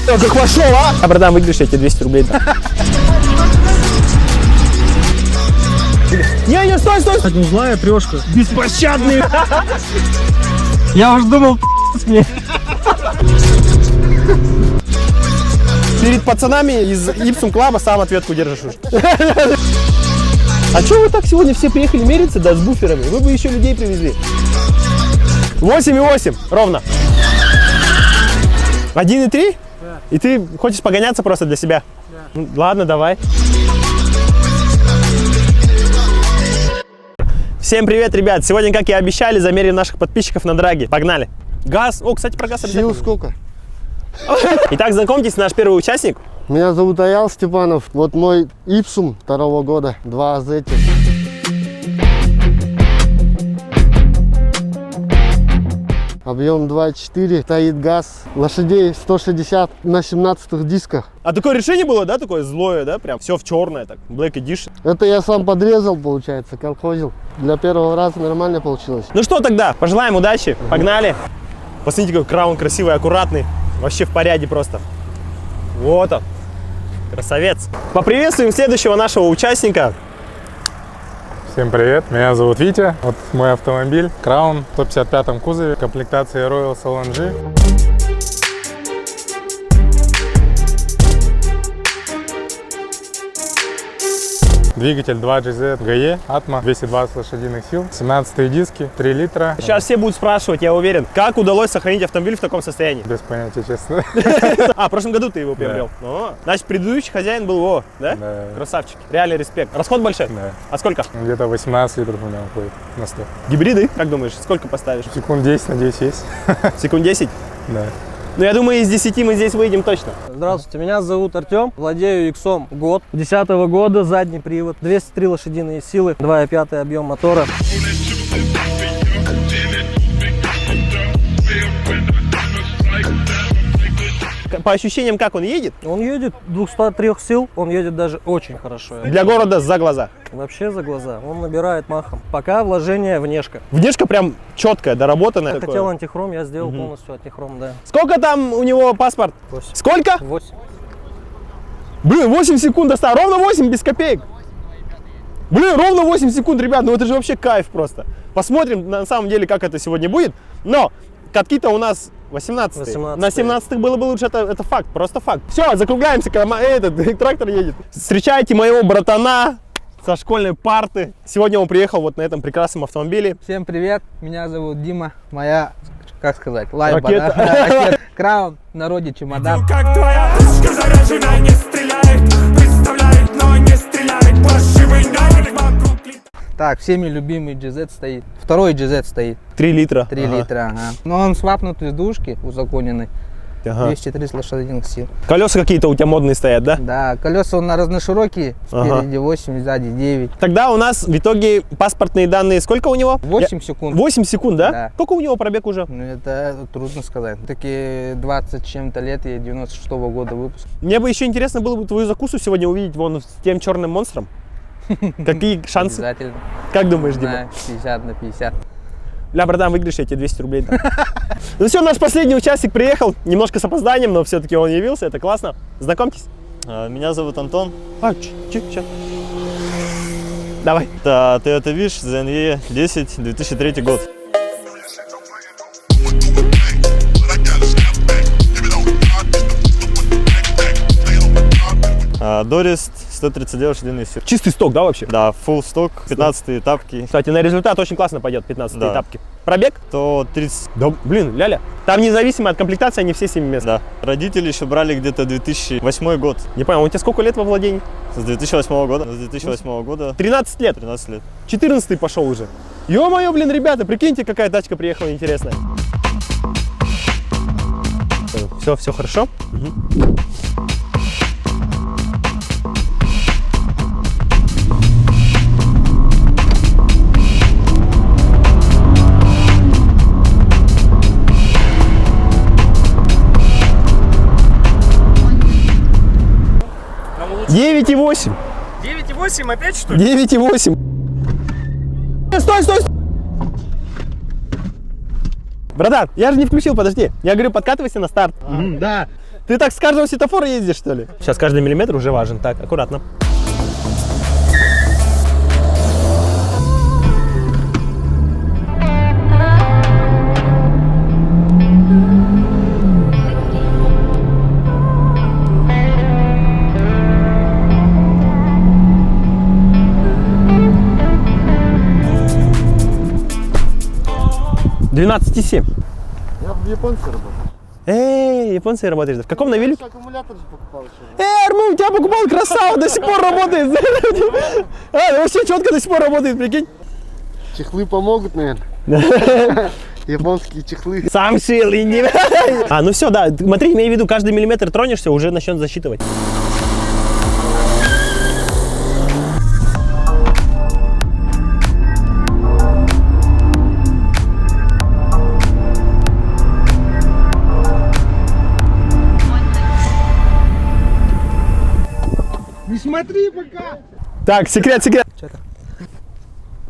Как вошел, а? Братан, выиграешь, я тебе 200 рублей дам. Не, стой! Злая трешка. Беспощадный! Я уж думал, мне. Перед пацанами из Ipsum Club сам ответку держишь уж. А что вы так сегодня все приехали мериться, да, с буферами? Вы бы еще людей привезли. 8,8 ровно. 1,3? Да. И ты хочешь погоняться просто для себя? Да. Ну, ладно, давай. Всем привет, ребят! Сегодня, как и обещали, замерим наших подписчиков на драге. Погнали! Газ! О, кстати, про газ обязательно. Сил сколько? Итак, знакомьтесь, наш первый участник. Меня зовут Аял Степанов. Вот мой Ipsum 2-го года, 2 AZ. Объем 2,4, стоит газ, лошадей 160 на 17 дисках. А такое решение было, да, такое злое, да, прям все в черное, так, Black Edition. Это я сам подрезал, получается, колхозил. Для первого раза нормально получилось. Ну что тогда, пожелаем удачи, погнали. Посмотрите, какой краун красивый, аккуратный, вообще в порядке просто. Вот он, красавец. Поприветствуем следующего нашего участника. Всем привет, меня зовут Витя, вот мой автомобиль Краун в 155-м кузове, комплектации Royal LNG. Двигатель 2GZ GE Atmo, 220 лошадиных сил, 17 диски, 3 литра. Сейчас все будут спрашивать, я уверен, как удалось сохранить автомобиль в таком состоянии? Без понятия, честно. А, в прошлом году ты его приобрел? Да. О, значит, предыдущий хозяин был его, да? Да. Красавчик, реальный респект. Расход большой? Да. А сколько? Где-то 18 литров у меня уходит на 100. Гибриды, как думаешь, сколько поставишь? Секунд 10, надеюсь, есть. Секунд 10? Да. Ну, я думаю, из 10 мы здесь выйдем точно. Здравствуйте, меня зовут Артем, владею Иксом год, 10-го года, задний привод, 203 лошадиные силы, 2,5 объем мотора. По ощущениям, как он едет? Он едет 203 сил, он едет даже очень хорошо. Для города за глаза. Вообще за глаза, он набирает махом. Пока вложение внешка. Внешка прям четкая, доработанная. Я хотел антихром, я сделал полностью антихром, да. Сколько там у него паспорт? 8. Сколько? 8. Блин, 8 секунд достал. Ровно 8, без копеек. Блин, ровно 8 секунд, ребят, ну это же вообще кайф просто. Посмотрим на самом деле, как это сегодня будет. Но катки-то у нас 18. На 17 было бы лучше, это факт, просто факт. Все, закругляемся, этот трактор едет. Встречайте моего братана со школьной парты. Сегодня он приехал вот на этом прекрасном автомобиле. Всем привет, меня зовут Дима, моя, как сказать, лайба, Ракета. да? Ракета. Краун, в народе чемодан. Как твоя пушка заряжена, не стреляет, представляет, но не стреляет, паршивый навык вокруг. Так, всеми любимый GZ стоит, второй GZ стоит, 3 литра. 3 литра, ага. Но он свапнут из двушки, узаконенный, Ага. 230 лошадиных сил. Колеса какие-то у тебя модные стоят, да? Да, колеса он на разноширокие, спереди 8, сзади 9. Тогда у нас в итоге паспортные данные сколько у него? 8 секунд. 8 секунд, да? Да. Сколько у него пробег уже? Ну это трудно сказать. Такие 20 чем-то лет, я 96-го года выпуска. Мне бы еще интересно было бы твою закусу сегодня увидеть вон с тем черным монстром. Какие шансы? Обязательно. Как думаешь, Дима? Да, 50 на 50. Бля, братан, выиграешь, я тебе 200 рублей дам. Ну все, наш последний участник приехал. Немножко с опозданием, но все-таки он явился, это классно. Знакомьтесь. Меня зовут Антон. Чуть-чуть. Давай. Это Toyota Wish ZNE 10, 2003 год. Дорист 132 лошадиные силы. Чистый сток, да, вообще? Да, full сток, 15 тапки. Кстати, на результат очень классно пойдет 15 Да. этапки. Пробег? То 30. Да, блин, ляля. Там независимо от комплектации, они все 7 мест. Да. Родители еще брали где-то 2008 год. Не понял, у тебя сколько лет во владении? С 2008 года. С 2008 года 13 лет. 13 лет. 14 пошел уже. Ё-моё, блин, ребята, прикиньте, какая тачка приехала интересная. Все хорошо? Угу. Девять и 8. 9,8 опять что ли? 9,8. Стой! Братан, я же не включил, подожди. Я говорю, подкатывайся на старт. Да. Ты так с каждого светофора ездишь, что ли? Сейчас каждый миллиметр уже важен. Так, аккуратно. «12,7». Я в японце работаю. Эй, японцы работаешь. В каком навиле? Аккумулятор же покупал еще. Арму, у тебя покупал, красава, до сих пор работает. Вообще четко до сих пор работает, прикинь. Чехлы помогут, наверное. Японские чехлы. Сам шил и не... Ну все, да, смотри, имей в виду, каждый миллиметр тронешься, уже начнет засчитывать. Не смотри пока. Так, секрет.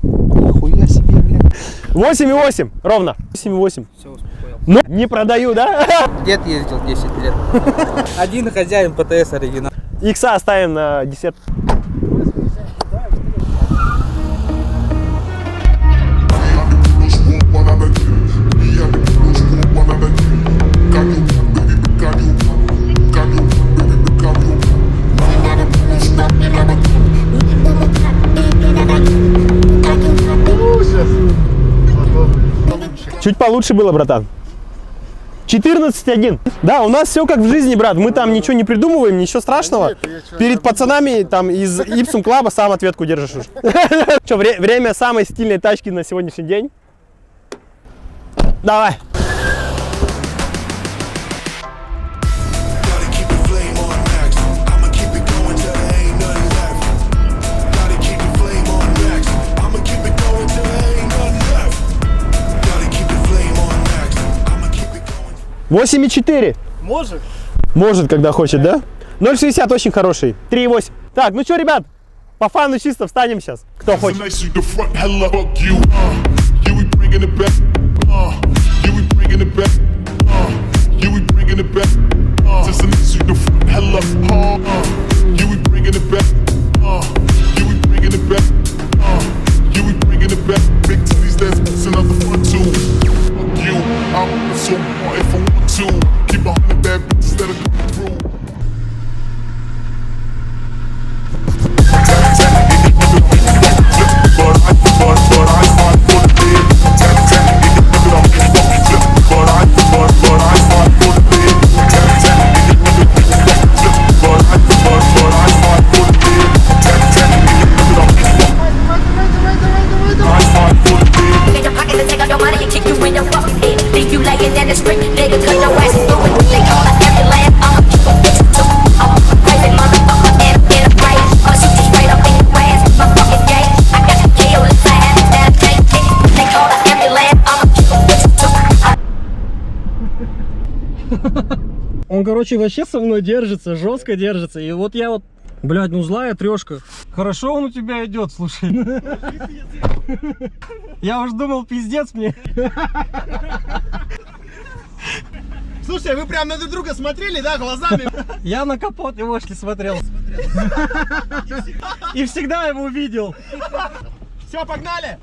Хуя себе, блядь. 8,8, ровно. 8,8. Все, успокоил. Но не продаю, да? Дед ездил 10 лет. Один хозяин ПТС оригинал. Икса оставим на десерт. Чуть получше было, братан. 14,1. Да, у нас все как в жизни, брат. Мы там ничего не придумываем, ничего страшного. Перед пацанами там из Ipsum Club сам ответку держишь уже. Что, время самой стильной тачки на сегодняшний день? Давай. Восемь и 4. Может? Может, когда хочет, да? 0,60 очень хороший. 3,8. Так, ну что, ребят, по фану чисто встанем сейчас. Кто хочет. Он, короче, вообще со мной держится, жестко держится. И вот я вот, блядь, ну злая трешка. Хорошо он у тебя идет, слушай. Я уж думал, пиздец мне. Слушай, вы прям на друг друга смотрели, да, глазами? Я на капот его шли смотрел. И всегда его видел. Все, погнали!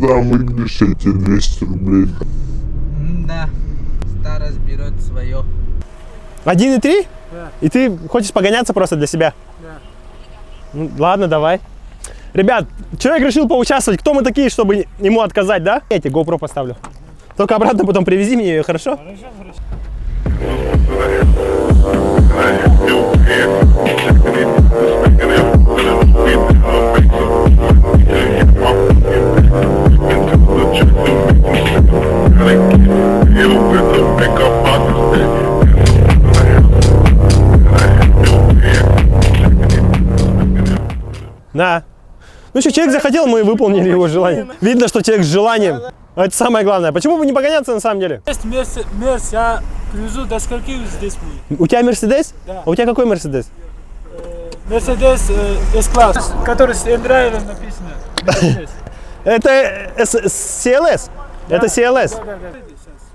Выгнешь эти 200 рублей. Да, старость берет свое. 1,3? Да. И ты хочешь погоняться просто для себя? Да. Ну, ладно, давай. Ребят, человек решил поучаствовать. Кто мы такие, чтобы ему отказать, да? Я тебе GoPro поставлю. Только обратно потом привези мне ее, хорошо? Хорошо. Ну что, человек захотел, мы выполнили его желание. Видно, что человек с желанием. Это самое главное. Почему бы не погоняться на самом деле? Есть Мерс, я привезу, до скольки здесь будет? У тебя Мерседес? Да. А у тебя какой Мерседес? Мерседес S-класс, который с Эндрайвером написано. Mercedes. Это CLS? Это CLS?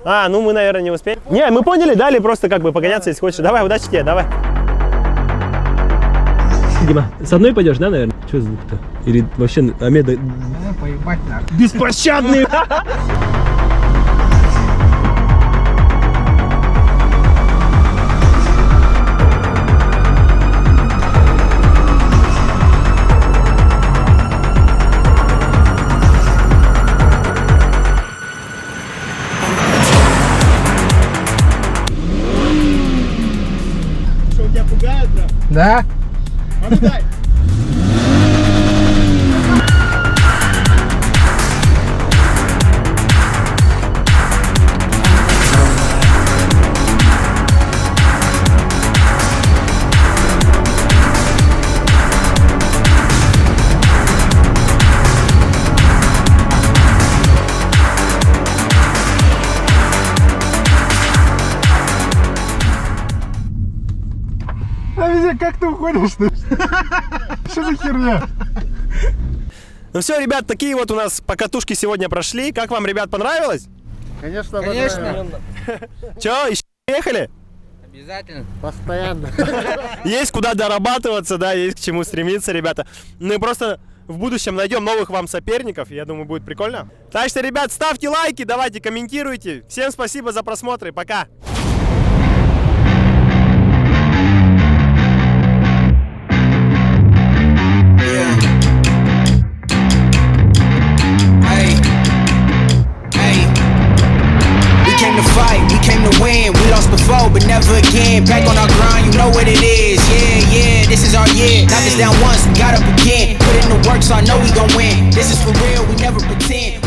А, ну мы, наверное, не успеем. Не, мы поняли, дали просто как бы погоняться, если хочешь. Давай, удачи тебе, давай. Дима, с одной пойдешь, да, наверное? Что звук-то? Или вообще Амеда... Поебать нахуй. Беспощадный! Что, тебя пугает, брат? Да? А ну дай! Как ты уходишь? Что за херня? Ну все, ребят, такие вот у нас покатушки сегодня прошли. Как вам, ребят, понравилось? Конечно, Конечно. Че, еще ехали? Обязательно. постоянно. Есть куда дорабатываться, да, есть к чему стремиться, ребята. Ну и просто в будущем найдем новых вам соперников, я думаю, будет прикольно. Так что, ребят, ставьте лайки, давайте комментируйте. Всем спасибо за просмотр и пока. Before, but never again. Back on our grind, you know what it is. Yeah, this is our year. Knocked us down once, we got up again. Put in the work, so I know we gon' win. This is for real, we never pretend.